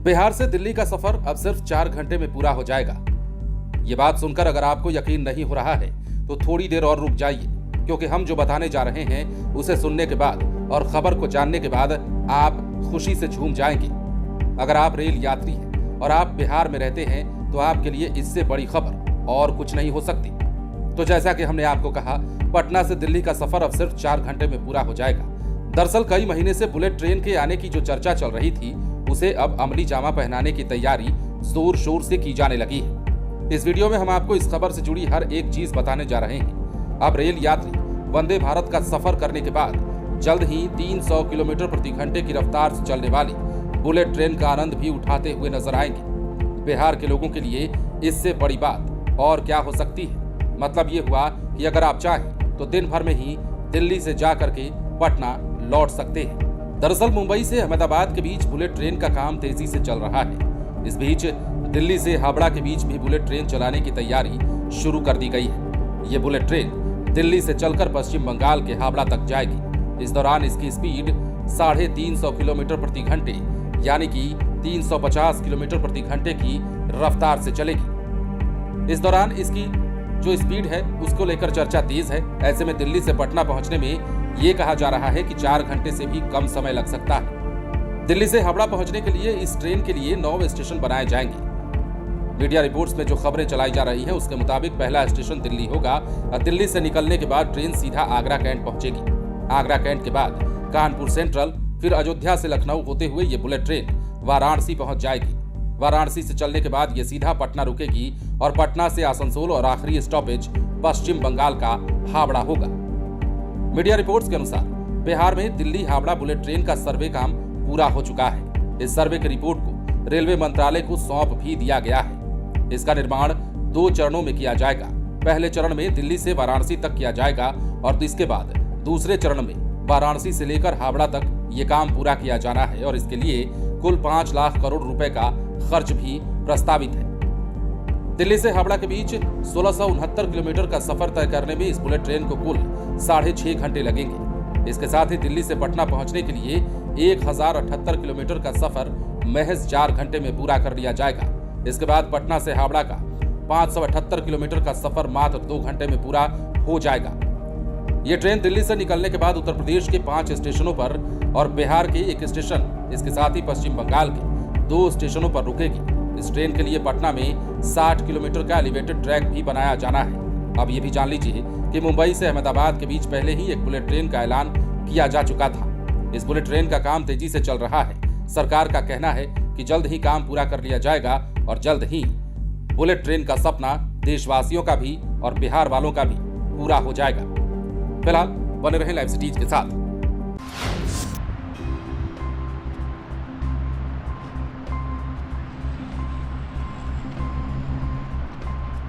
बिहार से दिल्ली का सफर अब सिर्फ 4 घंटे में पूरा हो जाएगा। ये बात सुनकर अगर आपको यकीन नहीं हो रहा है तो थोड़ी देर और रुक जाइए, क्योंकि हम जो बताने जा रहे हैं उसे सुनने के बाद और खबर को जानने के बाद आप खुशी से झूम जाएंगे। अगर आप रेल यात्री हैं और आप बिहार में रहते हैं तो आपके लिए इससे बड़ी खबर और कुछ नहीं हो सकती। तो जैसा कि हमने आपको कहा, पटना से दिल्ली का सफर अब सिर्फ 4 घंटे में पूरा हो जाएगा। दरअसल कई महीने से बुलेट ट्रेन के आने की जो चर्चा चल रही थी उसे अब अमली जामा पहनाने की तैयारी जोर शोर से की जाने लगी है। इस वीडियो में हम आपको इस खबर से जुड़ी हर एक चीज बताने जा रहे हैं। अब रेल यात्री वंदे भारत का सफर करने के बाद जल्द ही 300 किलोमीटर प्रति घंटे की रफ्तार से चलने वाली बुलेट ट्रेन का आनंद भी उठाते हुए नजर आएंगे। बिहार के लोगों के लिए इससे बड़ी बात और क्या हो सकती है। मतलब ये हुआ कि अगर आप चाहें तो दिन भर में ही दिल्ली से जा करके पटना लौट सकते हैं। दरअसल मुंबई से अहमदाबाद के बीच बुलेट ट्रेन का काम तेजी से चल रहा है। इस बीच दिल्ली से हावड़ा के बीच भी बुलेट ट्रेन चलाने की तैयारी शुरू कर दी गई है। ये बुलेट ट्रेन दिल्ली से चलकर पश्चिम बंगाल के हावड़ा तक जाएगी। इस दौरान इसकी स्पीड 350 किलोमीटर प्रति घंटे यानी कि 350 किलोमीटर प्रति घंटे की रफ्तार से चलेगी। इस दौरान इसकी जो स्पीड है उसको लेकर चर्चा तेज है। ऐसे में दिल्ली से पटना पहुंचने में ये कहा जा रहा है कि 4 घंटे से भी कम समय लग सकता है। दिल्ली से हावड़ा पहुंचने के लिए इस ट्रेन के लिए 9 स्टेशन बनाए जाएंगे। मीडिया रिपोर्ट्स में जो खबरें चलाई जा रही हैं उसके मुताबिक पहला स्टेशन दिल्ली होगा और दिल्ली से निकलने के बाद ट्रेन सीधा आगरा कैंट पहुंचेगी। आगरा कैंट के बाद कानपुर सेंट्रल, फिर अयोध्या से लखनऊ होते हुए ये बुलेट ट्रेन वाराणसी पहुंच जाएगी। वाराणसी से चलने के बाद ये सीधा पटना रुकेगी और पटना से आसनसोल और आखिरी स्टॉपेज पश्चिम बंगाल का हावड़ा होगा। मीडिया रिपोर्ट्स के अनुसार बिहार में दिल्ली हावड़ा बुलेट ट्रेन का सर्वे काम पूरा हो चुका है। इस सर्वे की रिपोर्ट को रेलवे मंत्रालय को सौंप भी दिया गया है। इसका निर्माण 2 चरणों में किया जाएगा। पहले चरण में दिल्ली से वाराणसी तक किया जाएगा और इसके बाद दूसरे चरण में वाराणसी से लेकर हावड़ा तक ये काम पूरा किया जाना है और इसके लिए कुल 5 लाख करोड़ रुपए का खर्च भी प्रस्तावित है। दिल्ली से हावड़ा के बीच 1669 किलोमीटर का सफर तय करने में इस बुलेट ट्रेन को कुल 6.5 घंटे लगेंगे। इसके साथ ही दिल्ली से पटना पहुंचने के लिए 1078 किलोमीटर का सफर महज 4 घंटे में पूरा कर लिया जाएगा। इसके बाद पटना से हावड़ा का 578 किलोमीटर का सफर मात्र 2 घंटे में पूरा हो जाएगा। ये ट्रेन दिल्ली से निकलने के बाद उत्तर प्रदेश के 5 स्टेशनों पर और बिहार के 1 स्टेशन, इसके साथ ही पश्चिम बंगाल के 2 स्टेशनों पर रुकेगी। इस ट्रेन के लिए पटना में 60 किलोमीटर का एलिवेटेड ट्रैक भी बनाया जाना है। अब ये भी जान लीजिए कि मुंबई से अहमदाबाद के बीच पहले ही एक बुलेट ट्रेन का ऐलान किया जा चुका था। इस बुलेट ट्रेन का काम तेजी से चल रहा है। सरकार का कहना है कि जल्द ही काम पूरा कर लिया जाएगा और जल्द ही बुलेट ट्रेन का सपना देशवासियों का भी और बिहार वालों का भी पूरा हो जाएगा। फिलहाल बने रहें लाइव सिटीज के साथ।